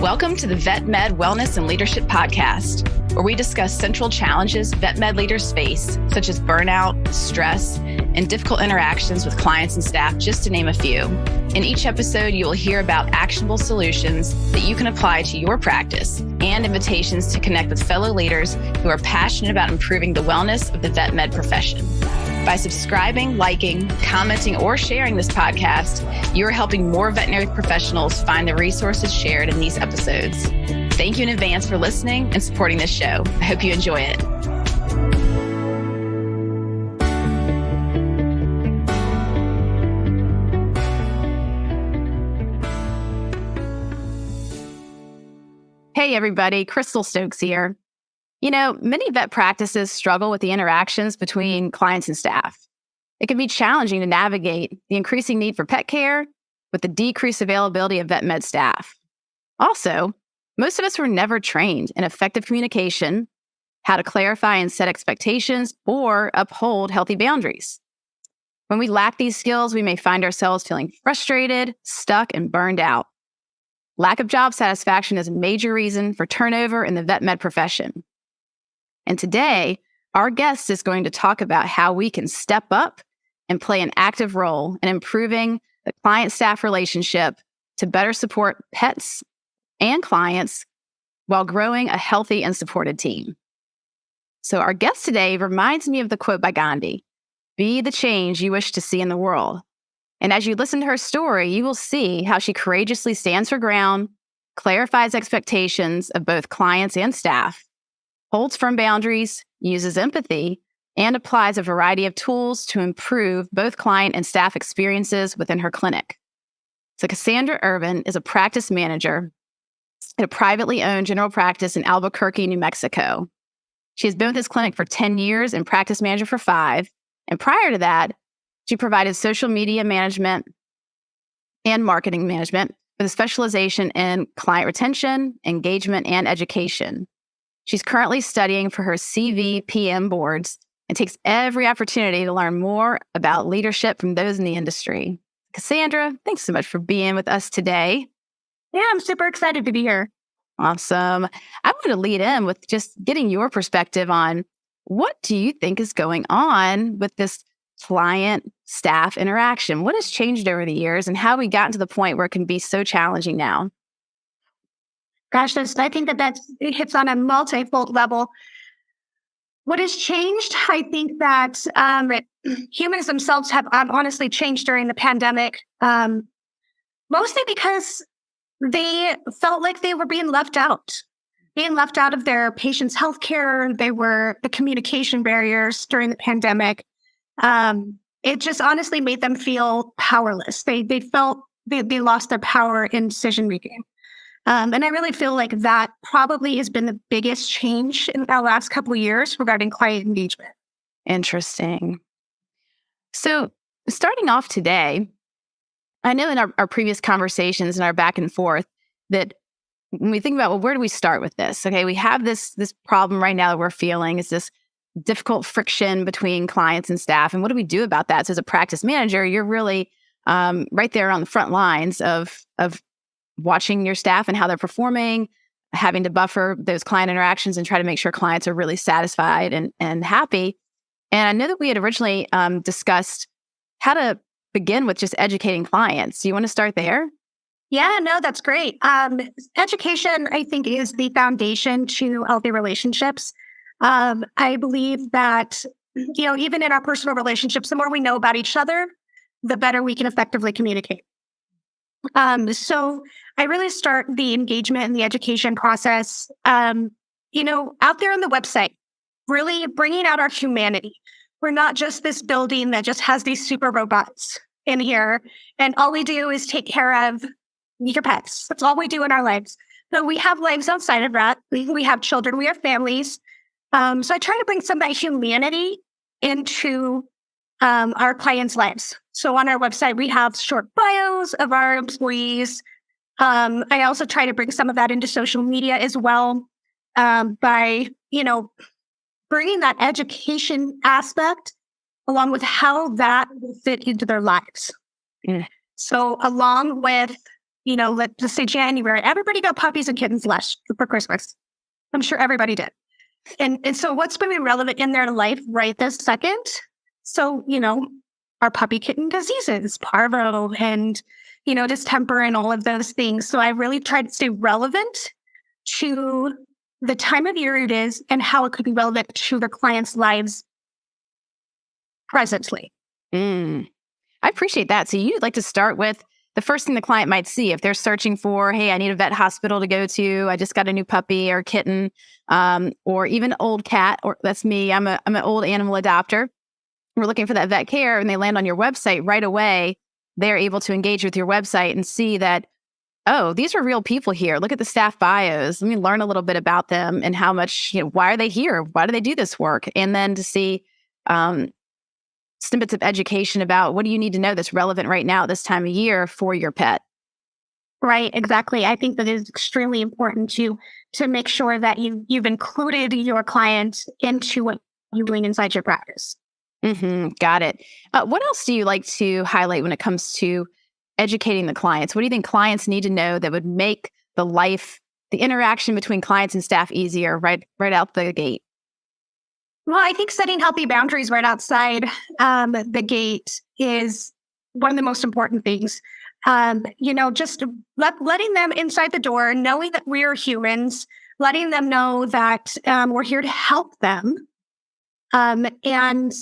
Welcome to the Vet Med Wellness and Leadership Podcast, where we discuss central challenges vet med leaders face, such as burnout, stress, and difficult interactions with clients and staff, just to name a few. In each episode, you will hear about actionable solutions that you can apply to your practice and invitations to connect with fellow leaders who are passionate about improving the wellness of the vet med profession. By subscribing, liking, commenting, or sharing this podcast, you are helping more veterinary professionals find the resources shared in these episodes. Thank you in advance for listening and supporting this show. I hope you enjoy it. Hey, everybody. Crystal Stokes here. You know, many vet practices struggle with the interactions between clients and staff. It can be challenging to navigate the increasing need for pet care with the decreased availability of vet med staff. Also, most of us were never trained in effective communication, how to clarify and set expectations, or uphold healthy boundaries. When we lack these skills, we may find ourselves feeling frustrated, stuck, and burned out. Lack of job satisfaction is a major reason for turnover in the vet med profession. And today, our guest is going to talk about how we can step up and play an active role in improving the client-staff relationship to better support pets and clients while growing a healthy and supported team. So our guest today reminds me of the quote by Ghandi, "Be the change you wish to see in the world." And as you listen to her story, you will see how she courageously stands her ground, clarifies expectations of both clients and staff, holds firm boundaries, uses empathy, and applies a variety of tools to improve both client and staff experiences within her clinic. So Kassandra Erven is a practice manager at a privately owned general practice in Albuquerque, New Mexico. She has been with this clinic for 10 years and practice manager for 5. And prior to that, she provided social media management and marketing management with a specialization in client retention, engagement, and education. She's currently studying for her CVPM boards and takes every opportunity to learn more about leadership from those in the industry. Kassandra, thanks so much for being with us today. Yeah, I'm super excited to be here. Awesome. I want to lead in with just getting your perspective on what do you think is going on with this client-staff interaction? What has changed over the years and how have we gotten to the point where it can be so challenging now? Gosh, I think that it hits on a multi-fold level. What has changed? I think that humans themselves have honestly changed during the pandemic, mostly because they felt like they were being left out of their patients' healthcare. They were the communication barriers during the pandemic. It just honestly made them feel powerless. They felt they lost their power in decision making. And I really feel like that probably has been the biggest change in our last couple of years regarding client engagement. Interesting. So starting off today, I know in our previous conversations and our back and forth that when we think about, well, where do we start with this? Okay, we have this problem right now that we're feeling is this difficult friction between clients and staff. And what do we do about that? So as a practice manager, you're really right there on the front lines of watching your staff and how they're performing, having to buffer those client interactions and try to make sure clients are really satisfied and happy. And I know that we had originally discussed how to begin with just educating clients. Do you want to start there? Yeah, no, that's great. Education, I think, is the foundation to healthy relationships. I believe that, even in our personal relationships, the more we know about each other, the better we can effectively communicate. So I really start the engagement and the education process, out there on the website, really bringing out our humanity. We're not just this building that just has these super robots in here, and all we do is take care of your pets. That's all we do in our lives. But we have lives outside of that. We have children, we have families. So I try to bring some of that humanity into our clients' lives. So on our website, we have short bios of our employees. I also try to bring some of that into social media as well by, bringing that education aspect along with how that will fit into their lives. Mm. So along with let's just say January, everybody got puppies and kittens last for Christmas. I'm sure everybody did. And so what's going to be relevant in their life right this second? So, our puppy kitten diseases, parvo and, distemper and all of those things. So I really try to stay relevant to the time of year it is and how it could be relevant to the client's lives presently. I appreciate that. So you'd like to start with the first thing the client might see if they're searching for, hey, I need a vet hospital to go to. I just got a new puppy or kitten, or even old cat. Or that's me. I'm an old animal adopter. We're looking for that vet care, and they land on your website right away. They're able to engage with your website and see that, oh, these are real people here. Look at the staff bios. Let me learn a little bit about them and how much, why are they here? Why do they do this work? And then to see snippets of education about what do you need to know that's relevant right now, this time of year for your pet. Right, exactly. I think that it is extremely important to make sure that you've included your client into what you're doing inside your practice. Got it. What else do you like to highlight when it comes to educating the clients? What do you think clients need to know that would make the interaction between clients and staff easier right out the gate? Well, I think setting healthy boundaries right outside the gate is one of the most important things. Just letting them inside the door, knowing that we are humans, letting them know that we're here to help them, and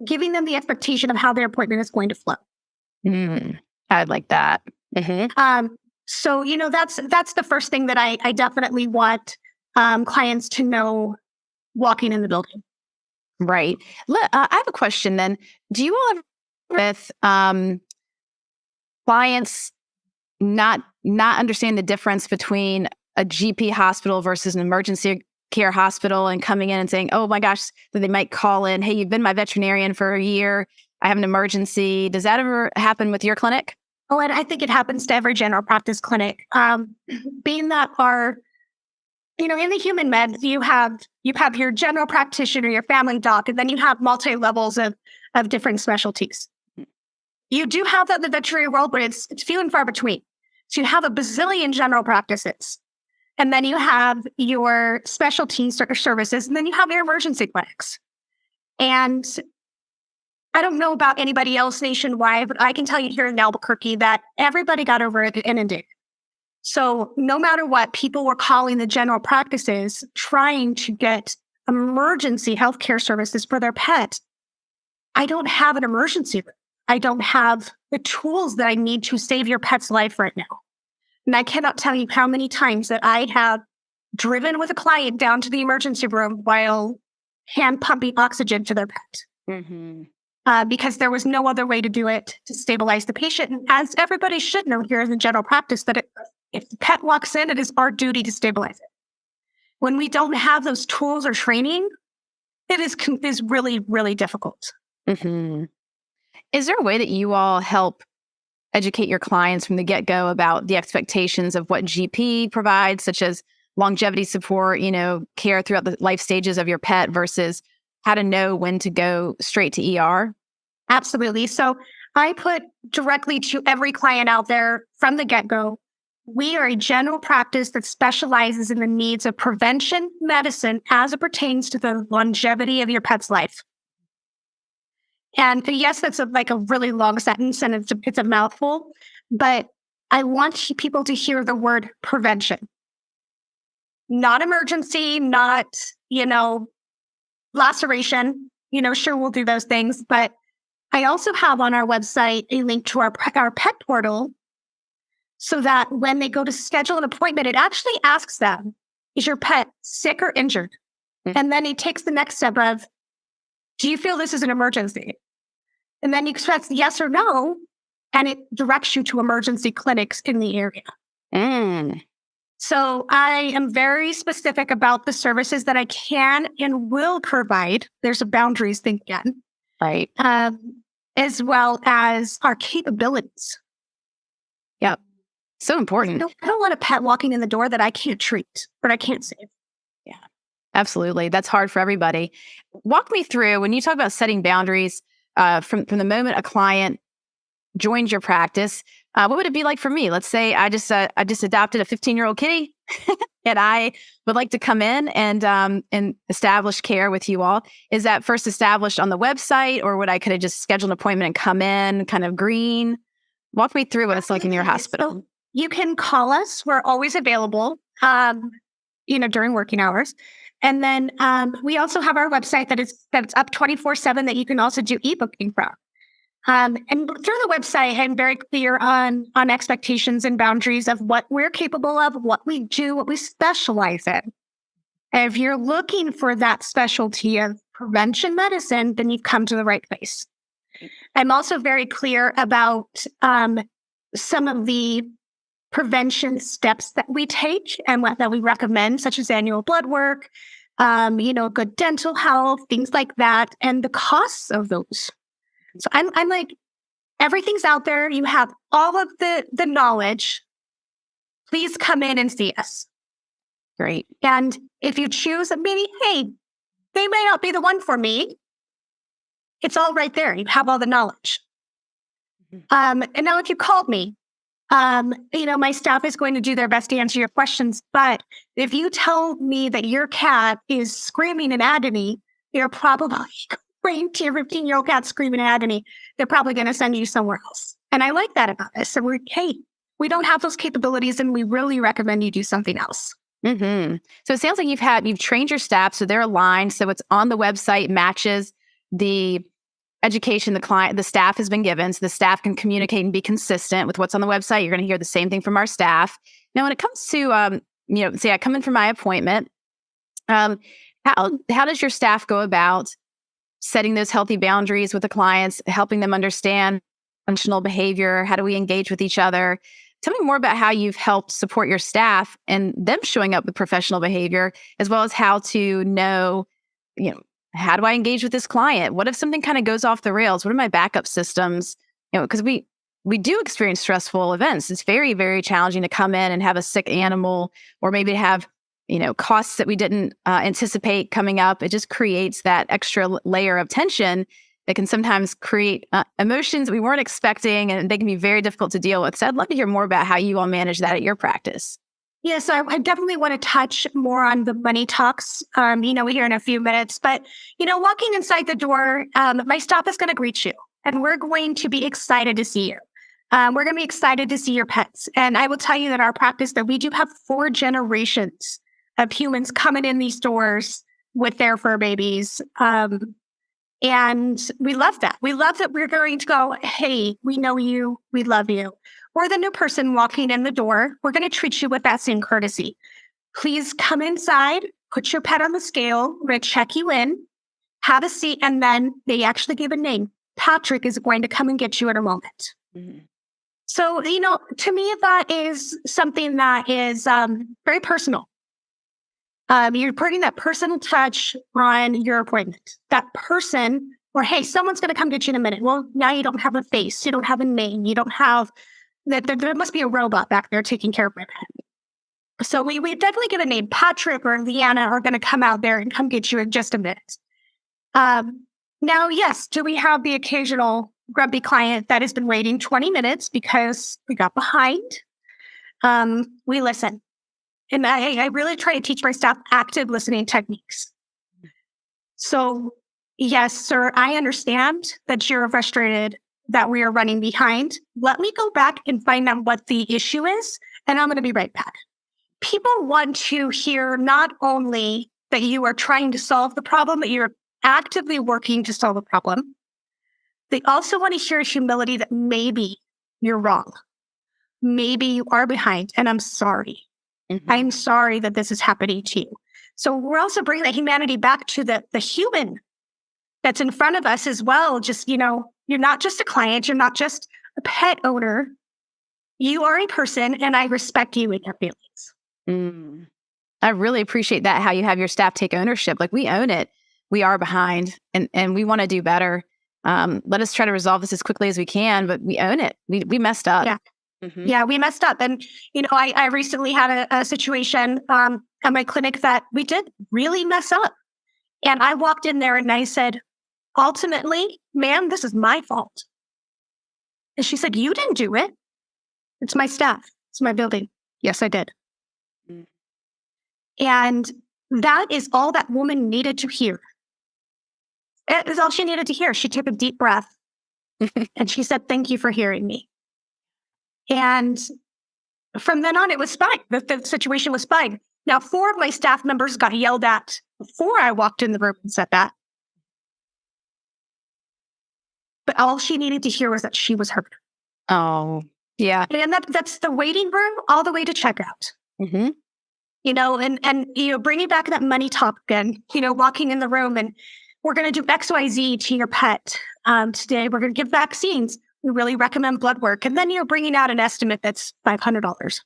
giving them the expectation of how their appointment is going to flow. I'd like that. So, that's the first thing that I definitely want clients to know walking in the building. Right. I have a question then. Do you all ever with clients not understand the difference between a GP hospital versus an emergency care hospital and coming in and saying, oh my gosh, that they might call in, hey, you've been my veterinarian for a year. I have an emergency. Does that ever happen with your clinic? Oh, and I think it happens to every general practice clinic. Being that in the human med, you have your general practitioner, your family doc, and then you have multi-levels of different specialties. You do have that in the veterinary world, but it's few and far between. So you have a bazillion general practices, and then you have your specialty services, and then you have your emergency clinics. And I don't know about anybody else nationwide, but I can tell you here in Albuquerque that everybody got inundated. So no matter what, people were calling the general practices trying to get emergency healthcare services for their pet. I don't have an emergency room. I don't have the tools that I need to save your pet's life right now. And I cannot tell you how many times that I have driven with a client down to the emergency room while hand pumping oxygen to their pet. Because there was no other way to do it to stabilize the patient. And as everybody should know here in the general practice, that if the pet walks in, it is our duty to stabilize it. When we don't have those tools or training, it is really, really difficult. Is there a way that you all help educate your clients from the get-go about the expectations of what GP provides, such as longevity support, care throughout the life stages of your pet versus how to know when to go straight to ER? Absolutely. So I put directly to every client out there from the get-go, we are a general practice that specializes in the needs of prevention medicine as it pertains to the longevity of your pet's life. And yes, that's a really long sentence and it's a mouthful, but I want people to hear the word prevention. Not emergency, not, laceration. Sure, we'll do those things, but I also have on our website a link to our pet portal so that when they go to schedule an appointment, it actually asks them, is your pet sick or injured? And then it takes the next step of, do you feel this is an emergency? And then you express yes or no, and it directs you to emergency clinics in the area. So I am very specific about the services that I can and will provide. There's a boundaries thing again. Right. As well as our capabilities. Yep. So important. I don't want a pet walking in the door that I can't treat or I can't save. Yeah, absolutely. That's hard for everybody. Walk me through when you talk about setting boundaries from the moment a client joins your practice. What would it be like for me? Let's say I just adopted a 15-year-old kitty, and I would like to come in and establish care with you all. Is that first established on the website, or could I just schedule an appointment and come in, kind of green? Walk me through what it's like in your hospital. So you can call us. We're always available, during working hours. And then we also have our website that's up 24/7 that you can also do e-booking from. And through the website, I'm very clear on expectations and boundaries of what we're capable of, what we do, what we specialize in. And if you're looking for that specialty of prevention medicine, then you've come to the right place. I'm also very clear about some of the prevention steps that we take and that we recommend, such as annual blood work, good dental health, things like that, and the costs of those. So I'm like, everything's out there. You have all of the knowledge. Please come in and see us. Great. And if you choose, maybe, hey, they may not be the one for me. It's all right there. You have all the knowledge. And now if you called me, my staff is going to do their best to answer your questions. But if you tell me that your cat is screaming in agony, you're probably going to your 15-year-old cat screaming in agony. They're probably going to send you somewhere else. And I like that about us. So we don't have those capabilities, and we really recommend you do something else. Mm-hmm. So it sounds like you've trained your staff, so they're aligned. So it's on the website, matches the education the staff has been given, so the staff can communicate and be consistent with what's on the website. You're going to hear the same thing from our staff. Now, when it comes to, say I come in for my appointment, how does your staff go about setting those healthy boundaries with the clients, helping them understand functional behavior? How do we engage with each other? Tell me more about how you've helped support your staff and them showing up with professional behavior, as well as how to know, how do I engage with this client? What if something kind of goes off the rails? What are my backup systems? Because we do experience stressful events. It's very, very challenging to come in and have a sick animal, or maybe to have, costs that we didn't anticipate coming up. It just creates that extra layer of tension that can sometimes create emotions we weren't expecting, and they can be very difficult to deal with. So I'd love to hear more about how you all manage that at your practice. Yeah, so I definitely want to touch more on the money talks, here in a few minutes. But, walking inside the door, my staff is going to greet you, and we're going to be excited to see you. We're going to be excited to see your pets. And I will tell you that our practice, that we do have 4 generations of humans coming in these doors with their fur babies. And we love that. We love that we're going to go, hey, we know you, we love you. Or the new person walking in the door, we're going to treat you with that same courtesy. Please come inside, put your pet on the scale, we're going to check you in, have a seat, and then they actually give a name. Patrick is going to come and get you in a moment. Mm-hmm. So, to me, that is something that is very personal. You're putting that personal touch on your appointment. That person, or hey, someone's going to come get you in a minute. Well, now you don't have a face, you don't have a name, you don't have that. There must be a robot back there taking care of my pet. So we definitely get a name. Patrick or Leanna are going to come out there and come get you in just a minute. Now, yes, do we have the occasional grumpy client that has been waiting 20 minutes because we got behind? We listen. And I really try to teach my staff active listening techniques. So, yes, sir, I understand that you're frustrated that we are running behind. Let me go back and find out what the issue is, and I'm going to be right back. People want to hear not only that you are trying to solve the problem, that you're actively working to solve the problem. They also want to hear humility that maybe you're wrong. Maybe you are behind, and I'm sorry. Mm-hmm. I'm sorry that this is happening to you. So we're also bringing that humanity back to the human that's in front of us as well. Just, you're not just a client. You're not just a pet owner. You are a person, and I respect you and your feelings. Mm. I really appreciate that, how you have your staff take ownership. Like, we own it. We are behind, and we want to do better. Let us try to resolve this as quickly as we can, but we own it. We messed up. Yeah. Mm-hmm. Yeah, we messed up. And, I recently had a situation at my clinic that we did really mess up. And I walked in there and I said, ultimately, ma'am, this is my fault. And she said, you didn't do it. It's my staff. It's my building. Yes, I did. Mm. And that is all that woman needed to hear. It is all she needed to hear. She took a deep breath and she said, thank you for hearing me. And from then on, it was fine. The situation was fine. Now, 4 of my staff members got yelled at before I walked in the room and said that. But all she needed to hear was that she was heard. Oh, yeah. And that's the waiting room all the way to checkout. Mm-hmm. And bringing back that money talk again, walking in the room and we're going to do XYZ to your pet. Today, we're going to give vaccines. We really recommend blood work. And then you're bringing out an estimate that's $500.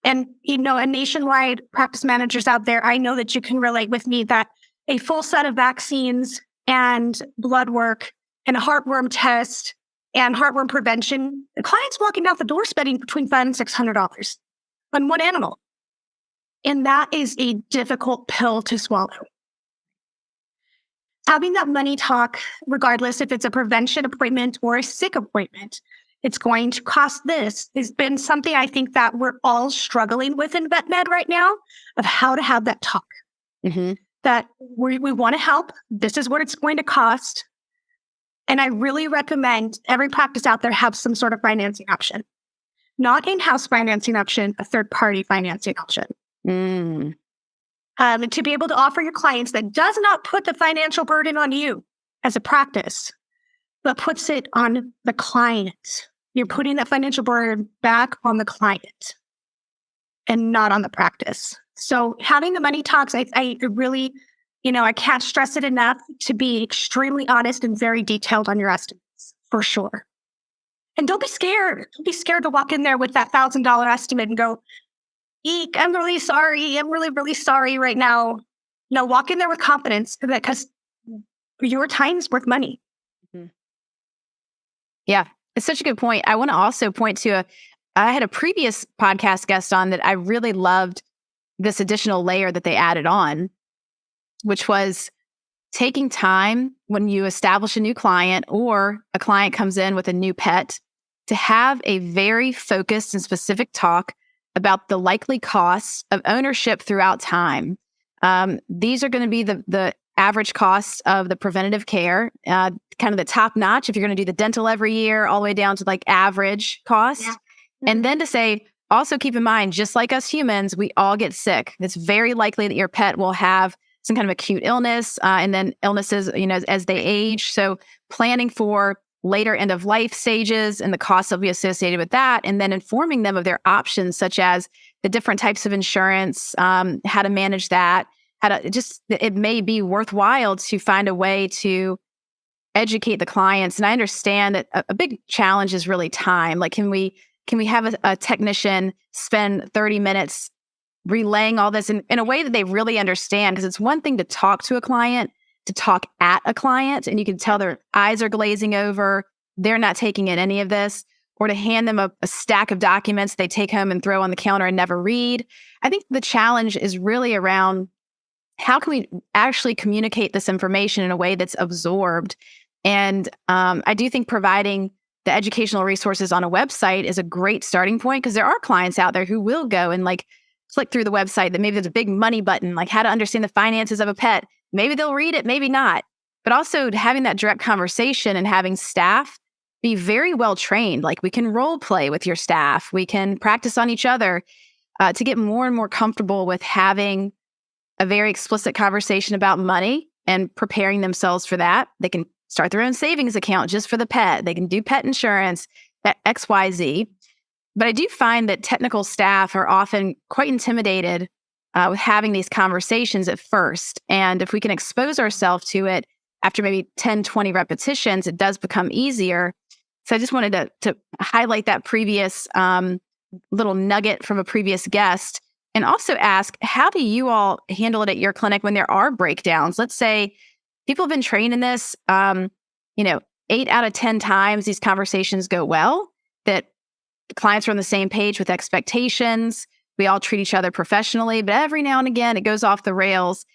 And, a nationwide practice managers out there, I know that you can relate with me that a full set of vaccines and blood work and a heartworm test and heartworm prevention, the client's walking out the door spending between $500 and $600 on one animal. And that is a difficult pill to swallow. Having that money talk, regardless if it's a prevention appointment or a sick appointment, it's going to cost this, has been something I think that we're all struggling with in vet med right now, of how to have that talk. Mm-hmm. That we want to help. This is what it's going to cost. And I really recommend every practice out there have some sort of financing option. Not in-house financing option, a third-party financing option. Mm. And to be able to offer your clients that does not put the financial burden on you as a practice, but puts it on the client. You're putting that financial burden back on the client and not on the practice. So having the money talks, I really, I can't stress it enough to be extremely honest and very detailed on your estimates, for sure. And don't be scared. Don't be scared to walk in there with that $1,000 estimate and go, eek, I'm really sorry. I'm really, really sorry right now. No, walk in there with confidence because your time's worth money. Mm-hmm. Yeah, it's such a good point. I want to also point to I had a previous podcast guest on that I really loved this additional layer that they added on, which was taking time when you establish a new client or a client comes in with a new pet to have a very focused and specific talk about the likely costs of ownership throughout time. These are going to be the average costs of the preventative care, kind of the top notch if you're going to do the dental every year, all the way down to like average cost. Yeah. Mm-hmm. And then to say, also keep in mind, just like us humans, we all get sick. It's very likely that your pet will have some kind of acute illness and then illnesses, as they age. So planning for later end of life stages and the costs that will be associated with that, and then informing them of their options, such as the different types of insurance, how to manage that, it may be worthwhile to find a way to educate the clients. And I understand that a big challenge is really time. Like, can we have a technician spend 30 minutes relaying all this in a way that they really understand? Because it's one thing to talk to a client, to talk at a client, and you can tell their eyes are glazing over, they're not taking in any of this, or to hand them a stack of documents they take home and throw on the counter and never read. I think the challenge is really around how can we actually communicate this information in a way that's absorbed? And I do think providing the educational resources on a website is a great starting point, because there are clients out there who will go and click through the website that maybe there's a big money button, like how to understand the finances of a pet. Maybe they'll read it, maybe not. But also having that direct conversation and having staff be very well trained. Like, we can role play with your staff. We can practice on each other to get more and more comfortable with having a very explicit conversation about money and preparing themselves for that. They can start their own savings account just for the pet. They can do pet insurance, that XYZ. But I do find that technical staff are often quite intimidated with having these conversations at first. And if we can expose ourselves to it after maybe 10, 20 repetitions, it does become easier. So I just wanted to highlight that previous little nugget from a previous guest, and also ask, how do you all handle it at your clinic when there are breakdowns? Let's say people have been trained in this, 8 out of 10 times these conversations go well, that the clients are on the same page with expectations. We all treat each other professionally, but every now and again, it goes off the rails.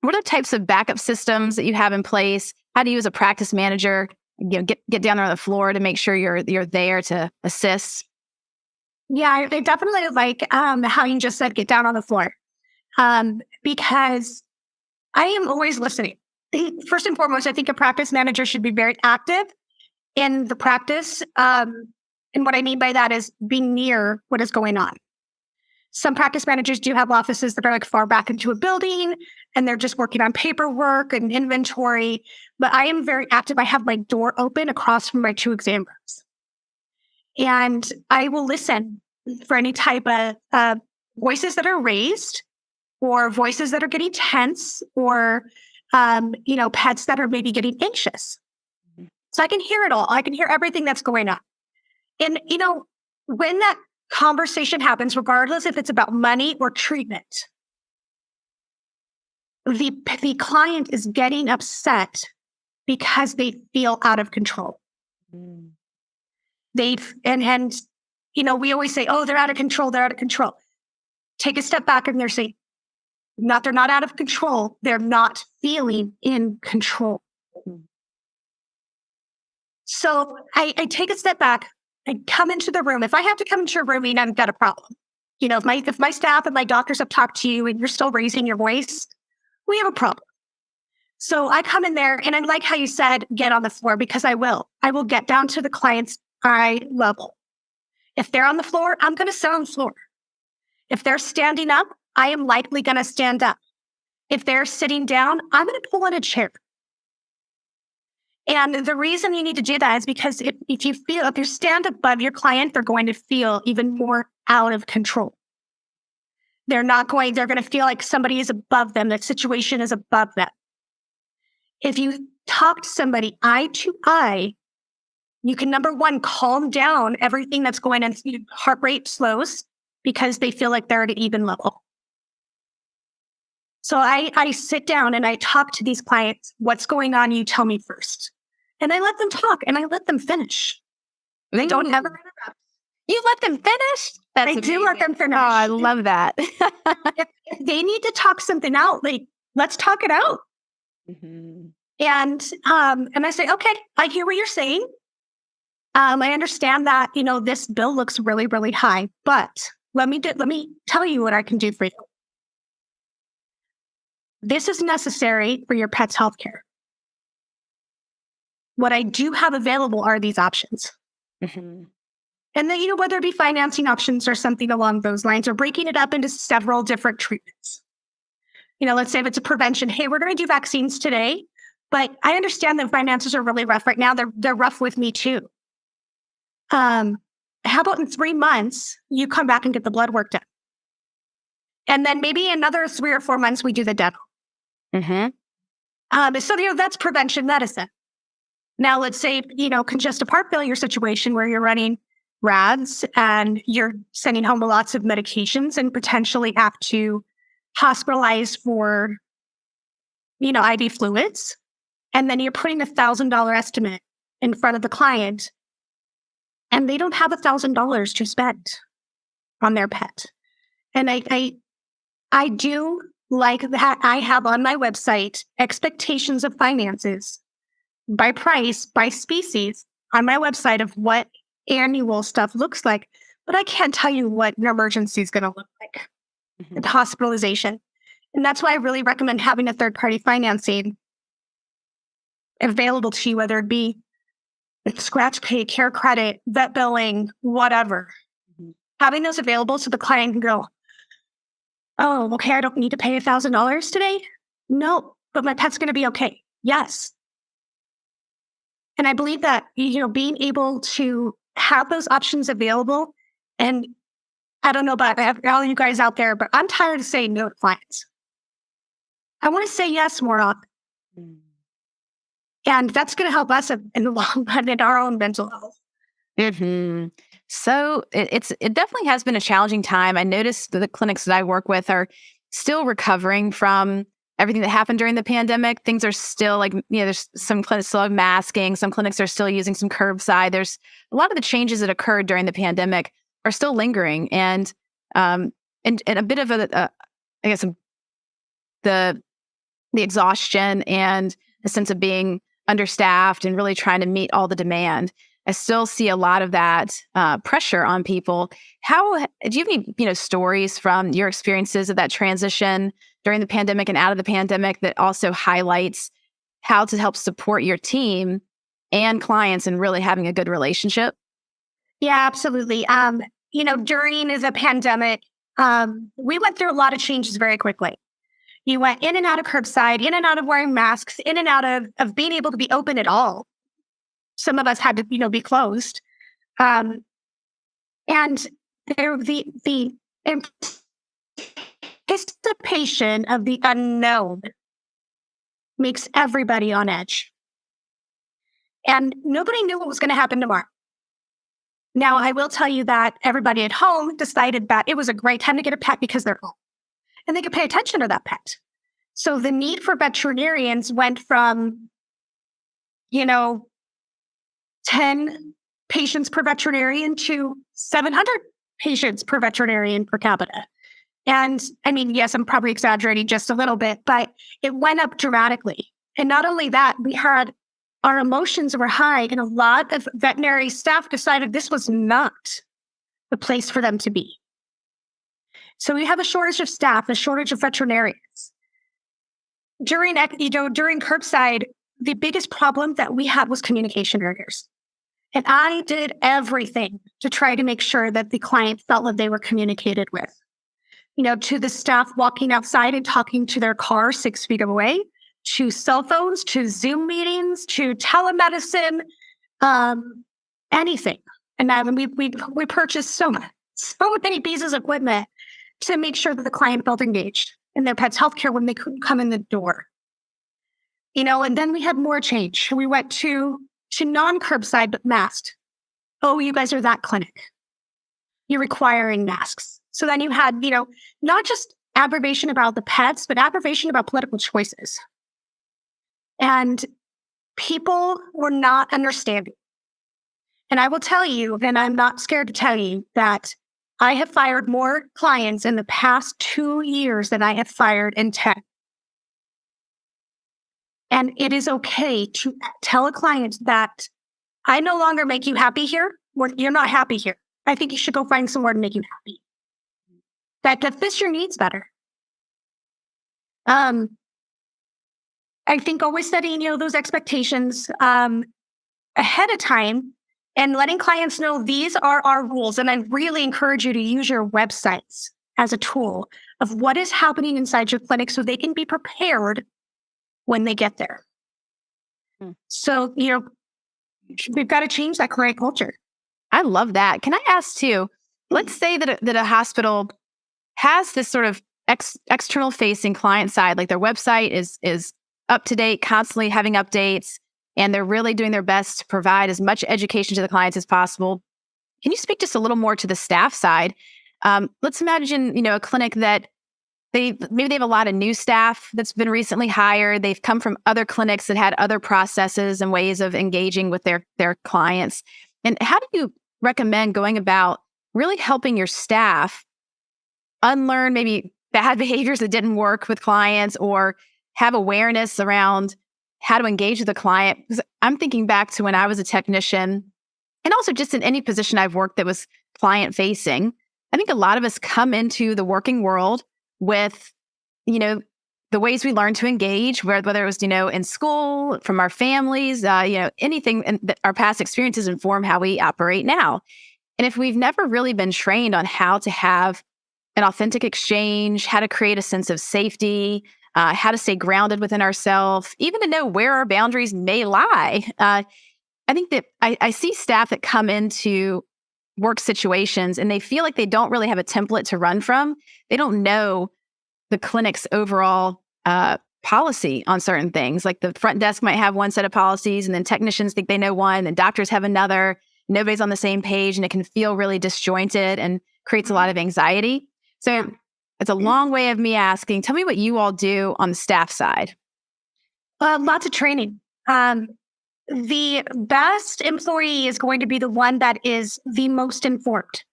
What are the types of backup systems that you have in place? How do you, as a practice manager, get down there on the floor to make sure you're there to assist? Yeah, I definitely like how you just said, get down on the floor. Because I am always listening. First and foremost, I think a practice manager should be very active in the practice. And what I mean by that is being near what is going on. Some practice managers do have offices that are like far back into a building and they're just working on paperwork and inventory. But I am very active. I have my door open across from my 2 exam rooms. And I will listen for any type of voices that are raised or voices that are getting tense or, pets that are maybe getting anxious. So I can hear it all. I can hear everything that's going on. And, when that conversation happens, regardless if it's about money or treatment, the client is getting upset because they feel out of control. Mm. We always say, oh, they're out of control. They're out of control. Take a step back and they're saying, they're not out of control. They're not feeling in control. Mm. So I take a step back. I come into the room. If I have to come into a room and I've got a problem, if my staff and my doctors have talked to you and you're still raising your voice, we have a problem. So I come in there and I like how you said, get on the floor, because I will get down to the client's eye level. If they're on the floor, I'm going to sit on the floor. If they're standing up, I am likely going to stand up. If they're sitting down, I'm going to pull in a chair. And the reason you need to do that is because if you stand above your client, they're going to feel even more out of control. They're going to feel like somebody is above them. That situation is above them. If you talk to somebody eye to eye, you can, number one, calm down everything that's going on. Heart rate slows because they feel like they're at an even level. So I sit down and I talk to these clients. What's going on? You tell me first. And I let them talk and I let them finish. They don't ever interrupt. You let them finish? I do let them finish. Oh, I love that. if they need to talk something out, let's talk it out. Mm-hmm. And I say, okay, I hear what you're saying. I understand that, this bill looks really, really high, but let me tell you what I can do for you. This is necessary for your pet's healthcare. What I do have available are these options. Mm-hmm. And then, whether it be financing options or something along those lines, or breaking it up into several different treatments. Let's say if it's a prevention, hey, we're going to do vaccines today, but I understand that finances are really rough right now. They're rough with me too. How about in 3 months, you come back and get the blood work done? And then maybe another 3 or 4 months, we do the dental. Mm-hmm. So, that's prevention medicine. Now, let's say, congestive heart failure situation where you're running RADs and you're sending home lots of medications and potentially have to hospitalize for, IV fluids. And then you're putting $1,000 estimate in front of the client and they don't have $1,000 to spend on their pet. And I do like that I have on my website expectations of finances by price, by species on my website of what annual stuff looks like, but I can't tell you what an emergency is going to look like, Mm-hmm. the hospitalization. And that's why I really recommend having a third-party financing available to you, whether it be scratch pay, care credit, vet billing, whatever. Mm-hmm. Having those available so the client can go, oh, okay, I don't need to pay $1,000 today? No, but my pet's going to be okay. Yes. And I believe that, being able to have those options available, and I don't know about all you guys out there, but I'm tired of saying no to clients. I want to say yes more often. Mm. And that's going to help us in the long run in our own mental health. Mm-hmm. So it definitely has been a challenging time. I noticed that the clinics that I work with are still recovering from everything that happened during the pandemic. Things are still there's some clinics still have masking. Some clinics are still using some curbside. There's a lot of the changes that occurred during the pandemic are still lingering. And a bit of I guess the exhaustion and a sense of being understaffed and really trying to meet all the demand. I still see a lot of that pressure on people. How do you have any, stories from your experiences of that transition during the pandemic and out of the pandemic that also highlights how to help support your team and clients in really having a good relationship? Yeah, absolutely. During the pandemic, we went through a lot of changes very quickly. You went in and out of curbside, in and out of wearing masks, in and out of being able to be open at all. Some of us had to, be closed. Um, and the anticipation of the unknown makes everybody on edge. And nobody knew what was going to happen tomorrow. Now, I will tell you that everybody at home decided that it was a great time to get a pet because they're home and they could pay attention to that pet. So the need for veterinarians went from, 10 patients per veterinarian to 700 patients per veterinarian per capita. And I mean, yes, I'm probably exaggerating just a little bit, but it went up dramatically. And not only that, our emotions were high, and a lot of veterinary staff decided this was not the place for them to be. So we have a shortage of staff, a shortage of veterinarians. During curbside, the biggest problem that we had was communication barriers. And I did everything to try to make sure that the client felt that they were communicated with. To the staff walking outside and talking to their car 6 feet away, to cell phones, to Zoom meetings, to telemedicine, anything. And we purchased so many pieces of equipment to make sure that the client felt engaged in their pet's healthcare when they couldn't come in the door. And then we had more change. We went to non-curbside, but masked. Oh, you guys are that clinic. You're requiring masks. So then you had, not just aggravation about the pets, but aggravation about political choices. And people were not understanding. And I will tell you, and I'm not scared to tell you, that I have fired more clients in the past 2 years than I have fired in 10. And it is okay to tell a client that I no longer make you happy here, or you're not happy here. I think you should go find somewhere to make you happy. That fits your needs better. I think always setting, those expectations ahead of time and letting clients know these are our rules. And I really encourage you to use your websites as a tool of what is happening inside your clinic so they can be prepared when they get there. So, we've got to change that current culture. I love that. Can I ask too, let's say that a hospital has this sort of external facing client side, like their website is up to date, constantly having updates, and they're really doing their best to provide as much education to the clients as possible. Can you speak just a little more to the staff side? Let's imagine, a clinic that maybe they have a lot of new staff that's been recently hired. They've come from other clinics that had other processes and ways of engaging with their clients. And how do you recommend going about really helping your staff unlearn maybe bad behaviors that didn't work with clients, or have awareness around how to engage with the client? Because I'm thinking back to when I was a technician, and also just in any position I've worked that was client facing. I think a lot of us come into the working world with, the ways we learn to engage, whether it was, in school, from our families, anything, and that our past experiences inform how we operate now. And if we've never really been trained on how to have an authentic exchange, how to create a sense of safety, how to stay grounded within ourselves, even to know where our boundaries may lie. I think that I see staff that come into work situations and they feel like they don't really have a template to run from. They don't know the clinic's overall policy on certain things. Like the front desk might have one set of policies, and then technicians think they know one, and doctors have another. Nobody's on the same page, and it can feel really disjointed and creates a lot of anxiety. So it's a long way of me asking, tell me what you all do on the staff side. Lots of training. The best employee is going to be the one that is the most informed.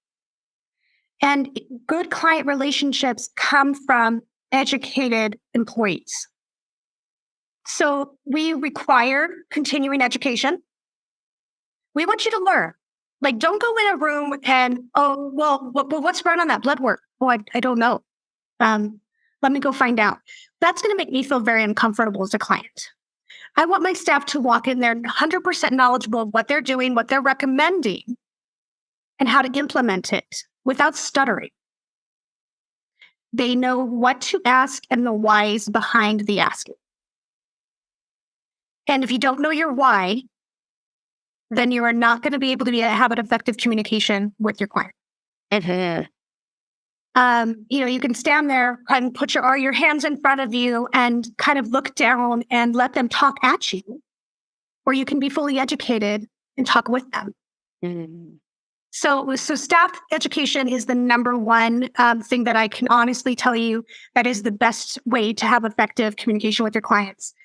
And good client relationships come from educated employees. So we require continuing education. We want you to learn. Like, don't go in a room and, oh, well, what's wrong on that blood work? Oh, I don't know. Let me go find out. That's going to make me feel very uncomfortable as a client. I want my staff to walk in there 100% knowledgeable of what they're doing, what they're recommending, and how to implement it without stuttering. They know what to ask and the whys behind the asking. And if you don't know your why, then you are not going to be able to have an effective communication with your client. You can stand there and put your hands in front of you and kind of look down and let them talk at you, or you can be fully educated and talk with them. Mm. So staff education is the number one thing that I can honestly tell you that is the best way to have effective communication with your clients.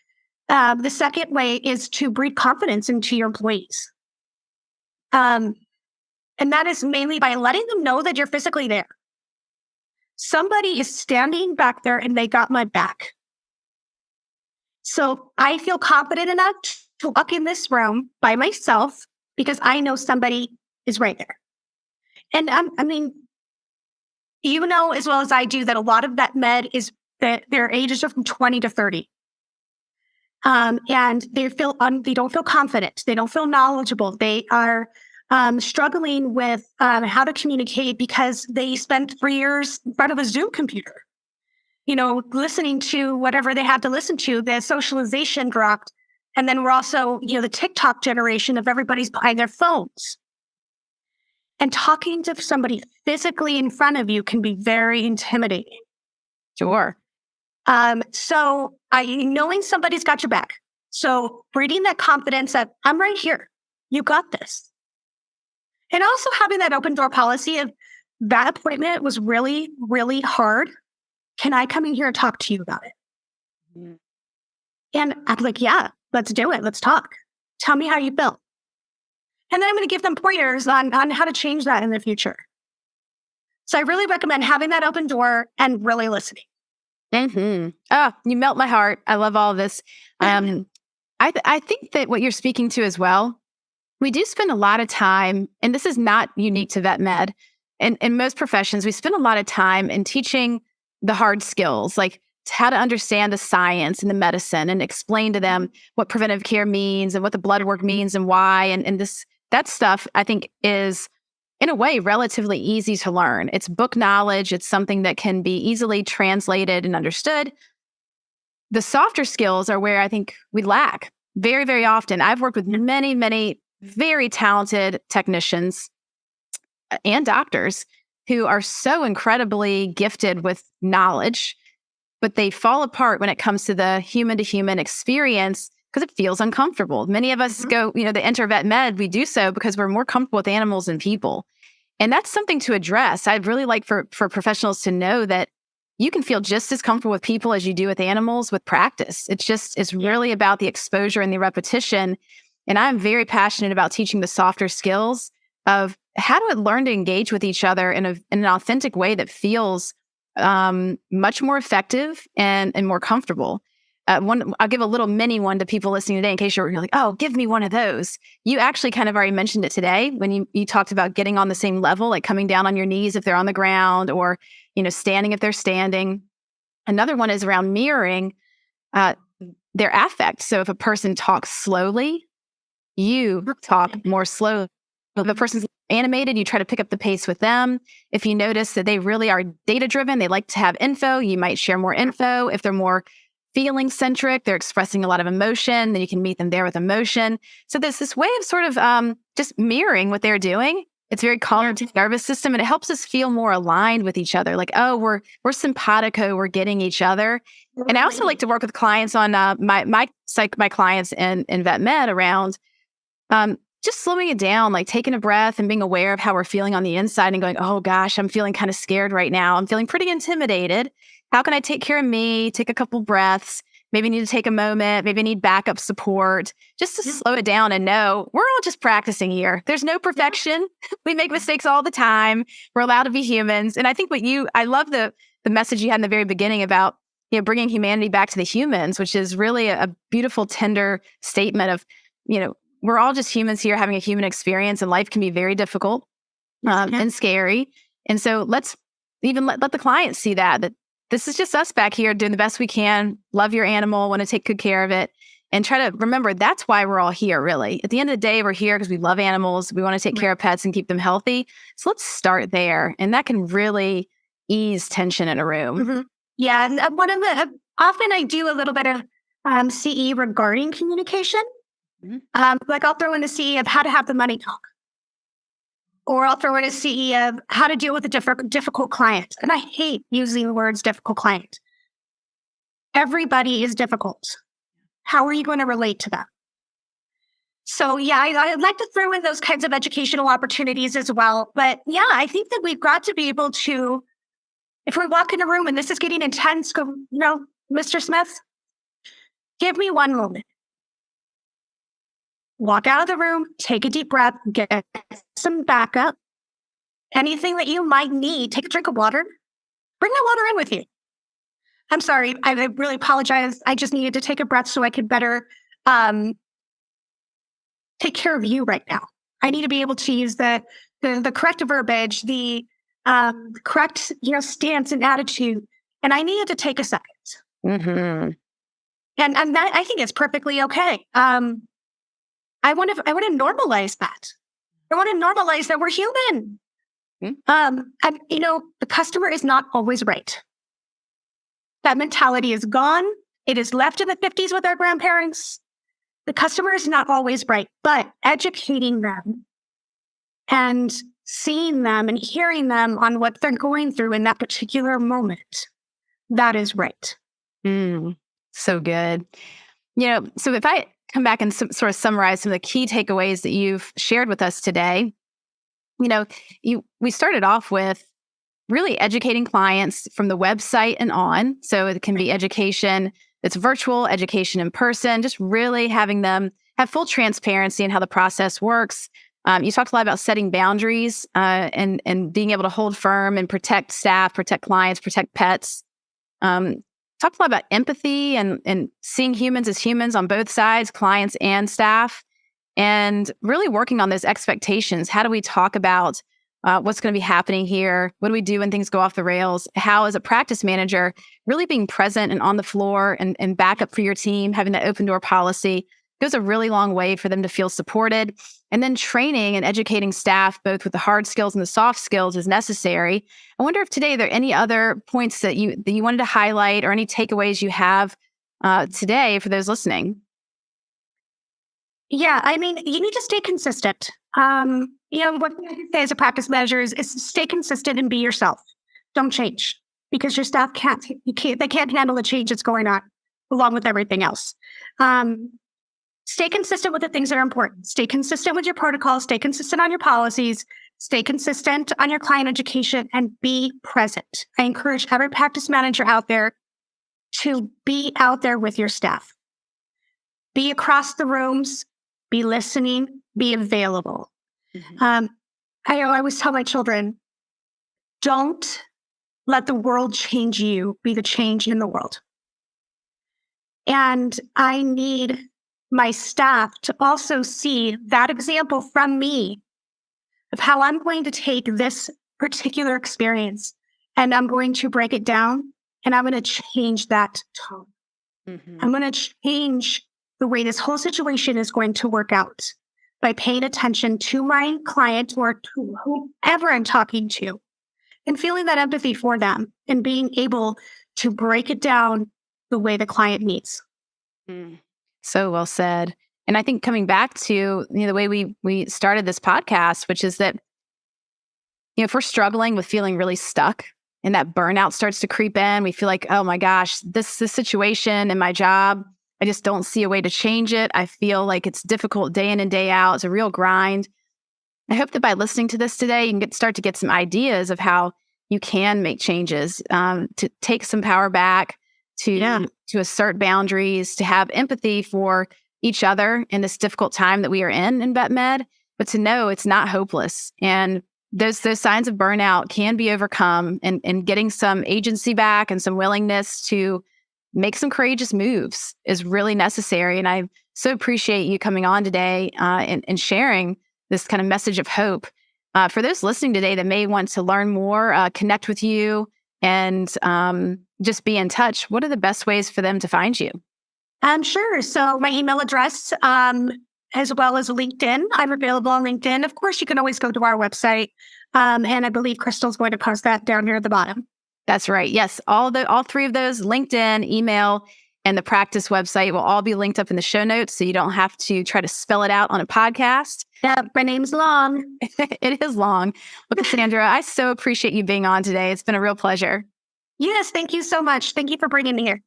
The second way is to breed confidence into your employees. And that is mainly by letting them know that you're physically there. Somebody is standing back there and they got my back. So I feel confident enough to walk in this room by myself because I know somebody is right there. And you know as well as I do that a lot of vet med is that their ages are from 20 to 30. And they don't feel confident. They don't feel knowledgeable. They are struggling with how to communicate because they spent 3 years in front of a Zoom computer, listening to whatever they had to listen to. The socialization dropped. And then we're also, the TikTok generation of everybody's behind their phones. And talking to somebody physically in front of you can be very intimidating. Sure. So knowing somebody's got your back. So breeding that confidence that I'm right here. You got this. And also having that open door policy of that appointment was really, really hard. Can I come in here and talk to you about it? Mm-hmm. And I'm like, yeah, let's do it. Let's talk. Tell me how you feel. And then I'm going to give them pointers on how to change that in the future. So I really recommend having that open door and really listening. Mm-hmm. Oh, you melt my heart. I love all of this. I think that what you're speaking to as well, we do spend a lot of time, and this is not unique to vet med. In most professions, we spend a lot of time in teaching the hard skills, like how to understand the science and the medicine and explain to them what preventive care means and what the blood work means and why. And that stuff, I think, is in a way relatively easy to learn. It's book knowledge. It's something that can be easily translated and understood. The softer skills are where I think we lack very, very often. I've worked with many, many very talented technicians and doctors who are so incredibly gifted with knowledge, but they fall apart when it comes to the human-to-human experience because it feels uncomfortable. Many of us go, they enter vet med, we do so because we're more comfortable with animals than people. And that's something to address. I'd really like for professionals to know that you can feel just as comfortable with people as you do with animals with practice. It's really about the exposure and the repetition. And I'm very passionate about teaching the softer skills of how to learn to engage with each other in an authentic way that feels much more effective and more comfortable. I'll give a little mini one to people listening today in case you're like, oh, give me one of those. You actually kind of already mentioned it today when you talked about getting on the same level, like coming down on your knees if they're on the ground or, standing if they're standing. Another one is around mirroring their affect. So if a person talks slowly, you talk more slowly. If a person's animated, you try to pick up the pace with them. If you notice that they really are data-driven, they like to have info, you might share more info. If they're more feeling-centric, they're expressing a lot of emotion, then you can meet them there with emotion. So there's this way of sort of just mirroring what they're doing. It's very calm to the nervous system, and it helps us feel more aligned with each other. Like, oh, we're simpatico, we're getting each other. And I also like to work with clients on my clients in vet med around just slowing it down, like taking a breath and being aware of how we're feeling on the inside and going, oh gosh, I'm feeling kind of scared right now. I'm feeling pretty intimidated. How can I take care of me? Take a couple breaths. Maybe need to take a moment. Maybe need backup support just to slow it down and know we're all just practicing here. There's no perfection. We make mistakes all the time. We're allowed to be humans. And I think I love the message you had in the very beginning about, bringing humanity back to the humans, which is really a beautiful, tender statement of, we're all just humans here having a human experience, and life can be very difficult and scary. And so let's even let the client see that this is just us back here doing the best we can, love your animal, want to take good care of it, and try to remember that's why we're all here, really. At the end of the day, we're here because we love animals. We want to take care of pets and keep them healthy. So let's start there. And that can really ease tension in a room. Mm-hmm. Yeah. And often I do a little bit of CE regarding communication. Mm-hmm. Like I'll throw in the CE of how to have the money talk. Or I'll throw in a CE of how to deal with a difficult client. And I hate using the words difficult client. Everybody is difficult. How are you going to relate to them? So yeah, I'd like to throw in those kinds of educational opportunities as well. But yeah, I think that we've got to be able to, if we walk in a room and this is getting intense, go, Mr. Smith, give me one moment. Walk out of the room, take a deep breath, get some backup. Anything that you might need, take a drink of water. Bring that water in with you. I'm sorry, I really apologize. I just needed to take a breath so I could better take care of you right now. I need to be able to use the correct verbiage, the correct stance and attitude, and I needed to take a second. Mm-hmm. And that, I think it's perfectly okay. I want to normalize that. I want to normalize that we're human. Mm-hmm. And the customer is not always right. That mentality is gone. It is left in the 50s with our grandparents. The customer is not always right, but educating them and seeing them and hearing them on what they're going through in that particular moment, that is right. So good. So if I come back and sort of summarize some of the key takeaways that you've shared with us today, we started off with really educating clients from the website and on. So it can be education that's virtual, education in person, just really having them have full transparency in how the process works. You talked a lot about setting boundaries and being able to hold firm and protect staff, protect clients, protect pets. Talked a lot about empathy and seeing humans as humans on both sides, clients and staff, and really working on those expectations. How do we talk about what's going to be happening here? What do we do when things go off the rails? How, as a practice manager, really being present and on the floor and backup for your team, having that open door policy goes a really long way for them to feel supported. And then training and educating staff, both with the hard skills and the soft skills, is necessary. I wonder if today there are any other points that you wanted to highlight or any takeaways you have today for those listening. Yeah, I mean, you need to stay consistent. What I say as a practice manager is stay consistent and be yourself. Don't change because your staff they can't handle the change that's going on along with everything else. Stay consistent with the things that are important. Stay consistent with your protocols. Stay consistent on your policies. Stay consistent on your client education and be present. I encourage every practice manager out there to be out there with your staff. Be across the rooms. Be listening. Be available. Mm-hmm. I always tell my children, don't let the world change you. Be the change in the world. And I need my staff to also see that example from me of how I'm going to take this particular experience and I'm going to break it down and I'm going to change that tone. Mm-hmm. I'm going to change the way this whole situation is going to work out by paying attention to my client or to whoever I'm talking to and feeling that empathy for them and being able to break it down the way the client needs. So well said. And I think coming back to the way we started this podcast, which is that if we're struggling with feeling really stuck and that burnout starts to creep in, we feel like, oh my gosh, this situation in my job, I just don't see a way to change it. I feel like it's difficult day in and day out. It's a real grind. I hope that by listening to this today, you can start to get some ideas of how you can make changes, to take some power back, to assert boundaries, to have empathy for each other in this difficult time that we are in vet med, but to know it's not hopeless. And those signs of burnout can be overcome, and getting some agency back and some willingness to make some courageous moves is really necessary. And I'm So appreciate you coming on today and sharing this kind of message of hope. For those listening today that may want to learn more, connect with you, and just be in touch, what are the best ways for them to find you? Sure. So my email address, as well as LinkedIn. I'm available on LinkedIn. Of course, you can always go to our website. And I believe Crystal's going to post that down here at the bottom. That's right. Yes. All three of those, LinkedIn, email, and the practice website, will all be linked up in the show notes, so you don't have to try to spell it out on a podcast. Yeah, my name's long. It is long. Well, Kassandra, I so appreciate you being on today. It's been a real pleasure. Yes, thank you so much. Thank you for bringing me here.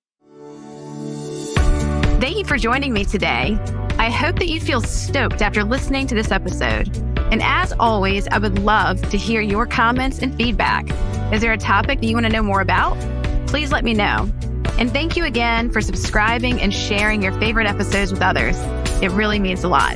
Thank you for joining me today. I hope that you feel stoked after listening to this episode. And as always, I would love to hear your comments and feedback. Is there a topic that you want to know more about? Please let me know. And thank you again for subscribing and sharing your favorite episodes with others. It really means a lot.